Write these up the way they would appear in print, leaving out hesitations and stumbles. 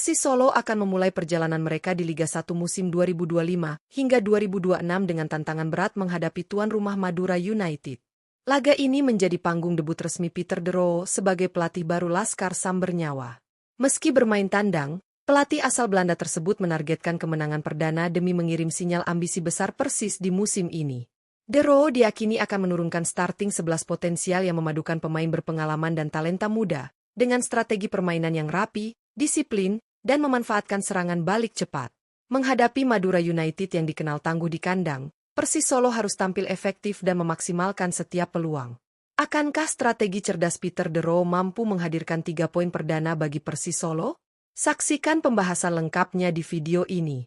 Persis Solo akan memulai perjalanan mereka di Liga 1 musim 2025 hingga 2026 dengan tantangan berat menghadapi tuan rumah Madura United. Laga ini menjadi panggung debut resmi Pieter de Roo sebagai pelatih baru Laskar Sambernyawa. Meski bermain tandang, pelatih asal Belanda tersebut menargetkan kemenangan perdana demi mengirim sinyal ambisi besar Persis di musim ini. De Roo diyakini akan menurunkan starting 11 potensial yang memadukan pemain berpengalaman dan talenta muda, dengan strategi permainan yang rapi, disiplin, dan memanfaatkan serangan balik cepat. Menghadapi Madura United yang dikenal tangguh di kandang, Persis Solo harus tampil efektif dan memaksimalkan setiap peluang. Akankah strategi cerdas Pieter de Roo mampu menghadirkan 3 poin perdana bagi Persis Solo? Saksikan pembahasan lengkapnya di video ini.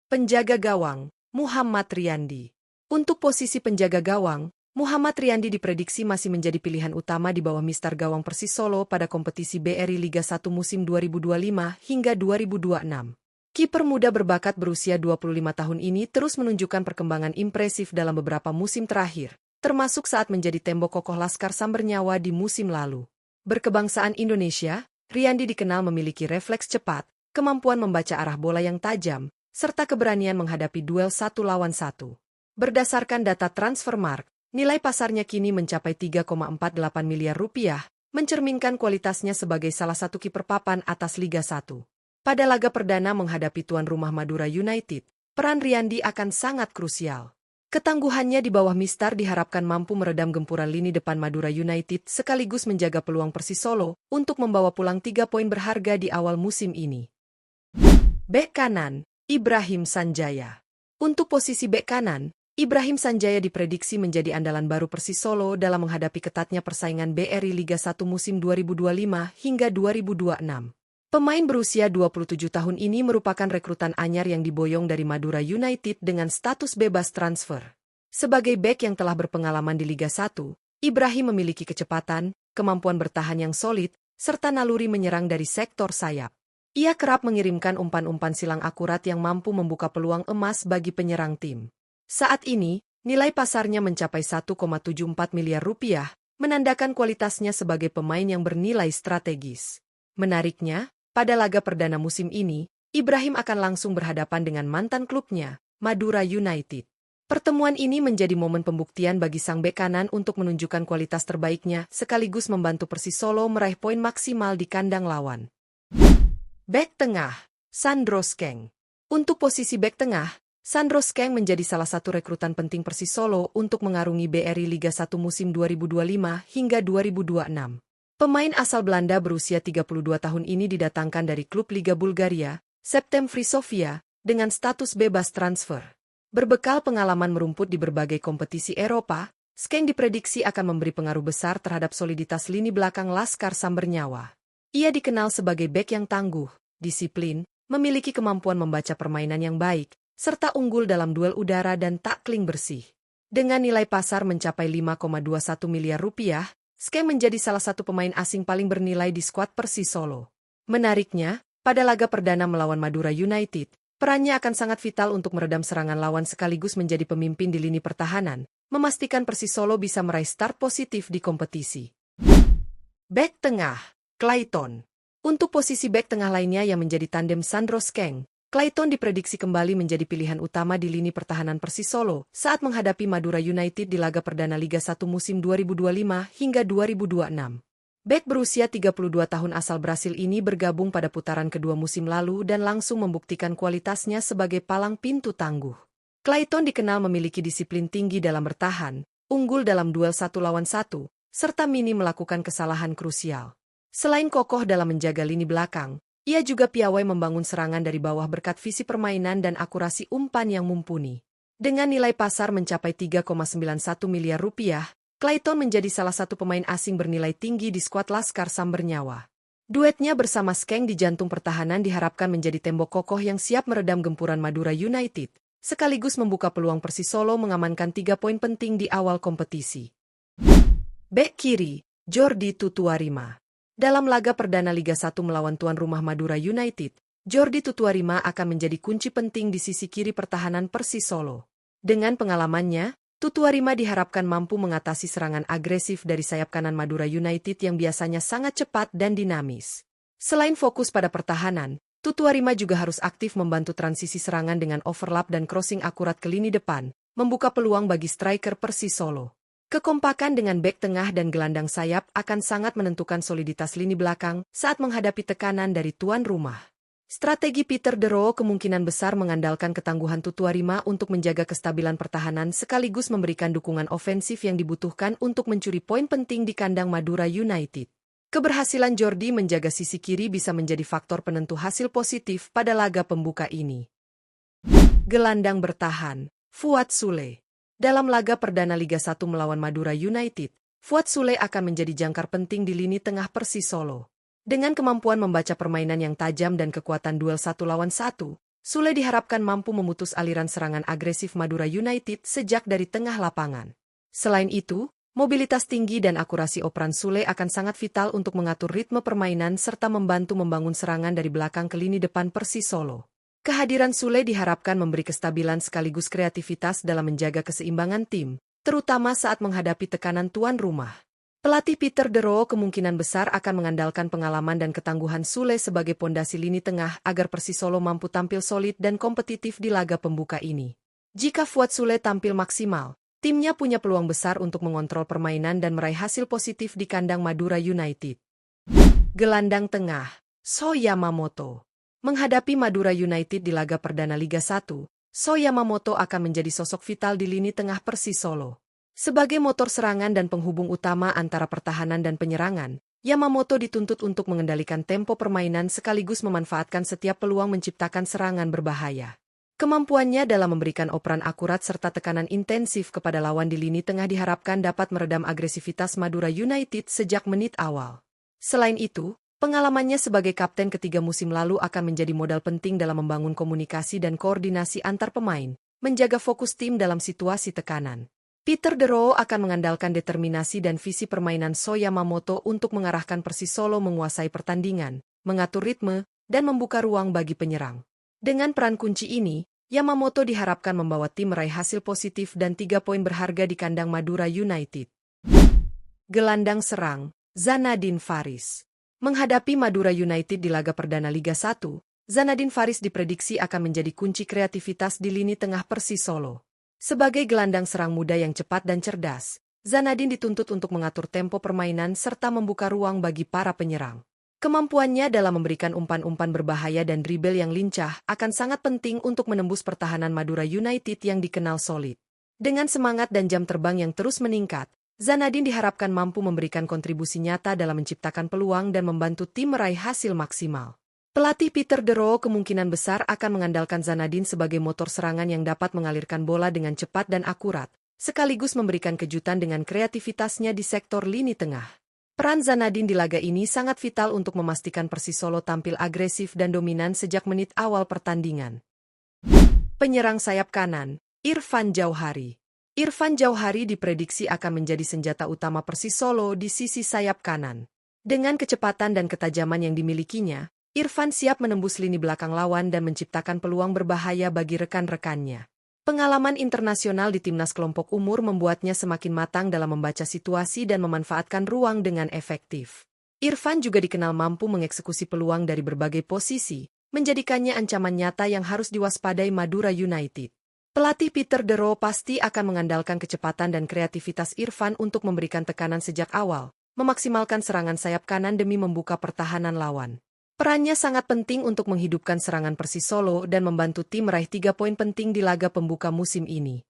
Penjaga gawang, Muhammad Riyandi. Untuk posisi penjaga gawang, Muhammad Riyandi diprediksi masih menjadi pilihan utama di bawah Mister Gawang Persis Solo pada kompetisi BRI Liga 1 musim 2025 hingga 2026. Kiper muda berbakat berusia 25 tahun ini terus menunjukkan perkembangan impresif dalam beberapa musim terakhir, termasuk saat menjadi tembok kokoh Laskar Sambernyawa di musim lalu. Berkebangsaan Indonesia, Riyandi dikenal memiliki refleks cepat, kemampuan membaca arah bola yang tajam, serta keberanian menghadapi duel 1 lawan 1. Berdasarkan data Transfermarkt, nilai pasarnya kini mencapai 3,48 miliar rupiah, mencerminkan kualitasnya sebagai salah satu kiper papan atas Liga 1. Pada laga perdana menghadapi tuan rumah Madura United, peran Riyandi akan sangat krusial. Ketangguhannya di bawah Mister diharapkan mampu meredam gempuran lini depan Madura United sekaligus menjaga peluang Persis Solo untuk membawa pulang 3 poin berharga di awal musim ini. Bek kanan, Ibrahim Sanjaya. Untuk posisi bek kanan, Ibrahim Sanjaya diprediksi menjadi andalan baru Persis Solo dalam menghadapi ketatnya persaingan BRI Liga 1 musim 2025 hingga 2026. Pemain berusia 27 tahun ini merupakan rekrutan anyar yang diboyong dari Madura United dengan status bebas transfer. Sebagai bek yang telah berpengalaman di Liga 1, Ibrahim memiliki kecepatan, kemampuan bertahan yang solid, serta naluri menyerang dari sektor sayap. Ia kerap mengirimkan umpan-umpan silang akurat yang mampu membuka peluang emas bagi penyerang tim. Saat ini, nilai pasarnya mencapai 1,74 miliar rupiah, menandakan kualitasnya sebagai pemain yang bernilai strategis. Menariknya, pada laga perdana musim ini, Ibrahim akan langsung berhadapan dengan mantan klubnya, Madura United. Pertemuan ini menjadi momen pembuktian bagi sang bek kanan untuk menunjukkan kualitas terbaiknya sekaligus membantu Persis Solo meraih poin maksimal di kandang lawan. Bek tengah, Sandro Skeng. Untuk posisi bek tengah, Sandro Skeng menjadi salah satu rekrutan penting Persis Solo untuk mengarungi BRI Liga 1 musim 2025 hingga 2026. Pemain asal Belanda berusia 32 tahun ini didatangkan dari klub Liga Bulgaria, Septemfri Sofia, dengan status bebas transfer. Berbekal pengalaman merumput di berbagai kompetisi Eropa, Skeng diprediksi akan memberi pengaruh besar terhadap soliditas lini belakang Laskar Sambernyawa. Ia dikenal sebagai bek yang tangguh, disiplin, memiliki kemampuan membaca permainan yang baik, serta unggul dalam duel udara dan takling bersih. Dengan nilai pasar mencapai 5,21 miliar rupiah, Skeng menjadi salah satu pemain asing paling bernilai di skuad Persis Solo. Menariknya, pada laga perdana melawan Madura United, perannya akan sangat vital untuk meredam serangan lawan sekaligus menjadi pemimpin di lini pertahanan, memastikan Persis Solo bisa meraih start positif di kompetisi. Bek tengah, Clayton. Untuk posisi bek tengah lainnya yang menjadi tandem Sandro Skeng, Clayton diprediksi kembali menjadi pilihan utama di lini pertahanan Persis Solo saat menghadapi Madura United di laga perdana Liga 1 musim 2025 hingga 2026. Bek berusia 32 tahun asal Brasil ini bergabung pada putaran kedua musim lalu dan langsung membuktikan kualitasnya sebagai palang pintu tangguh. Clayton dikenal memiliki disiplin tinggi dalam bertahan, unggul dalam duel 1 lawan 1, serta minim melakukan kesalahan krusial. Selain kokoh dalam menjaga lini belakang, ia juga piawai membangun serangan dari bawah berkat visi permainan dan akurasi umpan yang mumpuni. Dengan nilai pasar mencapai 3,91 miliar rupiah, Clayton menjadi salah satu pemain asing bernilai tinggi di skuad Laskar Sambernyawa. Duetnya bersama Skeng di jantung pertahanan diharapkan menjadi tembok kokoh yang siap meredam gempuran Madura United, sekaligus membuka peluang Persis Solo mengamankan 3 poin penting di awal kompetisi. Bek kiri, Jordi Tutuarima. Dalam laga perdana Liga 1 melawan tuan rumah Madura United, Jordi Tutuarima akan menjadi kunci penting di sisi kiri pertahanan Persis Solo. Dengan pengalamannya, Tutuarima diharapkan mampu mengatasi serangan agresif dari sayap kanan Madura United yang biasanya sangat cepat dan dinamis. Selain fokus pada pertahanan, Tutuarima juga harus aktif membantu transisi serangan dengan overlap dan crossing akurat ke lini depan, membuka peluang bagi striker Persis Solo. Kekompakan dengan bek tengah dan gelandang sayap akan sangat menentukan soliditas lini belakang saat menghadapi tekanan dari tuan rumah. Strategi Peter De Roo kemungkinan besar mengandalkan ketangguhan Tutuarima untuk menjaga kestabilan pertahanan sekaligus memberikan dukungan ofensif yang dibutuhkan untuk mencuri poin penting di kandang Madura United. Keberhasilan Jordi menjaga sisi kiri bisa menjadi faktor penentu hasil positif pada laga pembuka ini. Gelandang bertahan, Fuad Sule. Dalam laga perdana Liga 1 melawan Madura United, Fuad Sule akan menjadi jangkar penting di lini tengah Persis Solo. Dengan kemampuan membaca permainan yang tajam dan kekuatan duel 1 lawan 1, Sule diharapkan mampu memutus aliran serangan agresif Madura United sejak dari tengah lapangan. Selain itu, mobilitas tinggi dan akurasi operan Sule akan sangat vital untuk mengatur ritme permainan serta membantu membangun serangan dari belakang ke lini depan Persis Solo. Kehadiran Sule diharapkan memberi kestabilan sekaligus kreativitas dalam menjaga keseimbangan tim, terutama saat menghadapi tekanan tuan rumah. Pelatih Peter De Roo kemungkinan besar akan mengandalkan pengalaman dan ketangguhan Sule sebagai pondasi lini tengah agar Persis Solo mampu tampil solid dan kompetitif di laga pembuka ini. Jika Fuad Sule tampil maksimal, timnya punya peluang besar untuk mengontrol permainan dan meraih hasil positif di kandang Madura United. Gelandang tengah, So Yamamoto. Menghadapi Madura United di laga perdana Liga 1, So Yamamoto akan menjadi sosok vital di lini tengah Persis Solo. Sebagai motor serangan dan penghubung utama antara pertahanan dan penyerangan, Yamamoto dituntut untuk mengendalikan tempo permainan sekaligus memanfaatkan setiap peluang menciptakan serangan berbahaya. Kemampuannya dalam memberikan operan akurat serta tekanan intensif kepada lawan di lini tengah diharapkan dapat meredam agresivitas Madura United sejak menit awal. Selain itu, pengalamannya sebagai kapten ketiga musim lalu akan menjadi modal penting dalam membangun komunikasi dan koordinasi antar pemain, menjaga fokus tim dalam situasi tekanan. Peter De Roo akan mengandalkan determinasi dan visi permainan So Yamamoto untuk mengarahkan Persis Solo menguasai pertandingan, mengatur ritme, dan membuka ruang bagi penyerang. Dengan peran kunci ini, Yamamoto diharapkan membawa tim meraih hasil positif dan 3 poin berharga di kandang Madura United. Gelandang serang, Zanadin Faris. Menghadapi Madura United di laga perdana Liga 1, Zanadin Faris diprediksi akan menjadi kunci kreativitas di lini tengah Persis Solo. Sebagai gelandang serang muda yang cepat dan cerdas, Zanadin dituntut untuk mengatur tempo permainan serta membuka ruang bagi para penyerang. Kemampuannya dalam memberikan umpan-umpan berbahaya dan dribble yang lincah akan sangat penting untuk menembus pertahanan Madura United yang dikenal solid. Dengan semangat dan jam terbang yang terus meningkat, Zanadin diharapkan mampu memberikan kontribusi nyata dalam menciptakan peluang dan membantu tim meraih hasil maksimal. Pelatih Peter De Roo kemungkinan besar akan mengandalkan Zanadin sebagai motor serangan yang dapat mengalirkan bola dengan cepat dan akurat, sekaligus memberikan kejutan dengan kreativitasnya di sektor lini tengah. Peran Zanadin di laga ini sangat vital untuk memastikan Persis Solo tampil agresif dan dominan sejak menit awal pertandingan. Penyerang sayap kanan, Irfan Jauhari. Irfan Jauhari diprediksi akan menjadi senjata utama Persis Solo di sisi sayap kanan. Dengan kecepatan dan ketajaman yang dimilikinya, Irfan siap menembus lini belakang lawan dan menciptakan peluang berbahaya bagi rekan-rekannya. Pengalaman internasional di timnas kelompok umur membuatnya semakin matang dalam membaca situasi dan memanfaatkan ruang dengan efektif. Irfan juga dikenal mampu mengeksekusi peluang dari berbagai posisi, menjadikannya ancaman nyata yang harus diwaspadai Madura United. Pelatih Peter De Roo pasti akan mengandalkan kecepatan dan kreativitas Irfan untuk memberikan tekanan sejak awal, memaksimalkan serangan sayap kanan demi membuka pertahanan lawan. Perannya sangat penting untuk menghidupkan serangan Persis Solo dan membantu tim meraih 3 poin penting di laga pembuka musim ini.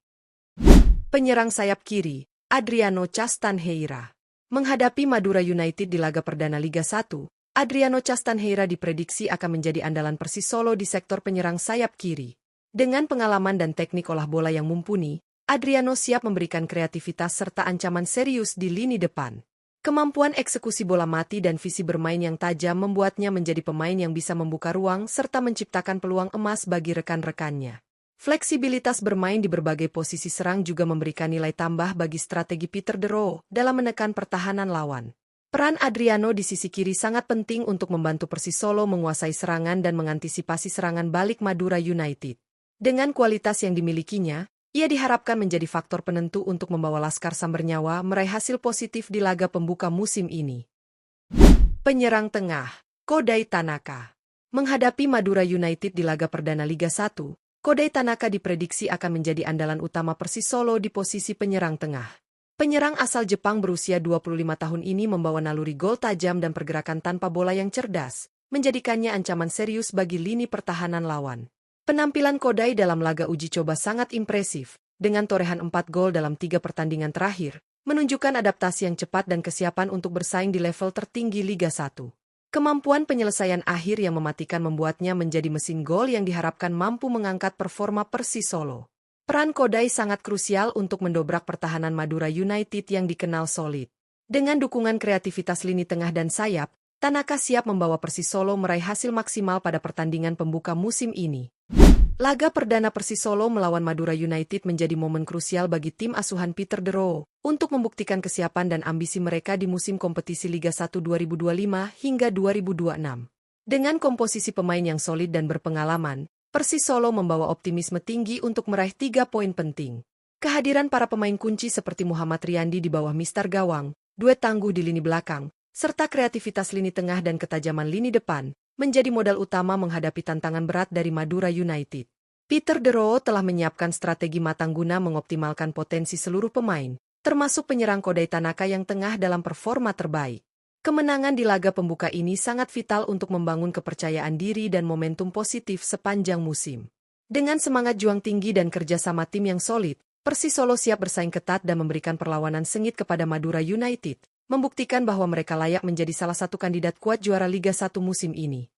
Penyerang sayap kiri, Adriano Castanheira. Menghadapi Madura United di laga perdana Liga 1, Adriano Castanheira diprediksi akan menjadi andalan Persis Solo di sektor penyerang sayap kiri. Dengan pengalaman dan teknik olah bola yang mumpuni, Adriano siap memberikan kreativitas serta ancaman serius di lini depan. Kemampuan eksekusi bola mati dan visi bermain yang tajam membuatnya menjadi pemain yang bisa membuka ruang serta menciptakan peluang emas bagi rekan-rekannya. Fleksibilitas bermain di berbagai posisi serang juga memberikan nilai tambah bagi strategi Peter De Roo dalam menekan pertahanan lawan. Peran Adriano di sisi kiri sangat penting untuk membantu Persis Solo menguasai serangan dan mengantisipasi serangan balik Madura United. Dengan kualitas yang dimilikinya, Ia diharapkan menjadi faktor penentu untuk membawa Laskar Sambernyawa meraih hasil positif di laga pembuka musim ini. Penyerang tengah, Kodai Tanaka. Menghadapi Madura United di laga perdana Liga 1, Kodai Tanaka diprediksi akan menjadi andalan utama Persis Solo di posisi penyerang tengah. Penyerang asal Jepang berusia 25 tahun ini membawa naluri gol tajam dan pergerakan tanpa bola yang cerdas, menjadikannya ancaman serius bagi lini pertahanan lawan. Penampilan Kodai dalam laga uji coba sangat impresif, dengan torehan 4 gol dalam 3 pertandingan terakhir, menunjukkan adaptasi yang cepat dan kesiapan untuk bersaing di level tertinggi Liga 1. Kemampuan penyelesaian akhir yang mematikan membuatnya menjadi mesin gol yang diharapkan mampu mengangkat performa Persis Solo. Peran Kodai sangat krusial untuk mendobrak pertahanan Madura United yang dikenal solid. Dengan dukungan kreativitas lini tengah dan sayap, Tanaka siap membawa Persis Solo meraih hasil maksimal pada pertandingan pembuka musim ini. Laga perdana Persis Solo melawan Madura United menjadi momen krusial bagi tim asuhan Peter De Roo untuk membuktikan kesiapan dan ambisi mereka di musim kompetisi Liga 1 2025 hingga 2026. Dengan komposisi pemain yang solid dan berpengalaman, Persis Solo membawa optimisme tinggi untuk meraih 3 poin penting. Kehadiran para pemain kunci seperti Muhammad Riyandi di bawah Mister Gawang, duet tangguh di lini belakang, serta kreativitas lini tengah dan ketajaman lini depan, menjadi modal utama menghadapi tantangan berat dari Madura United. Peter De Roo telah menyiapkan strategi matang guna mengoptimalkan potensi seluruh pemain, termasuk penyerang Kodai Tanaka yang tengah dalam performa terbaik. Kemenangan di laga pembuka ini sangat vital untuk membangun kepercayaan diri dan momentum positif sepanjang musim. Dengan semangat juang tinggi dan kerjasama tim yang solid, Persis Solo siap bersaing ketat dan memberikan perlawanan sengit kepada Madura United, membuktikan bahwa mereka layak menjadi salah satu kandidat kuat juara Liga 1 musim ini.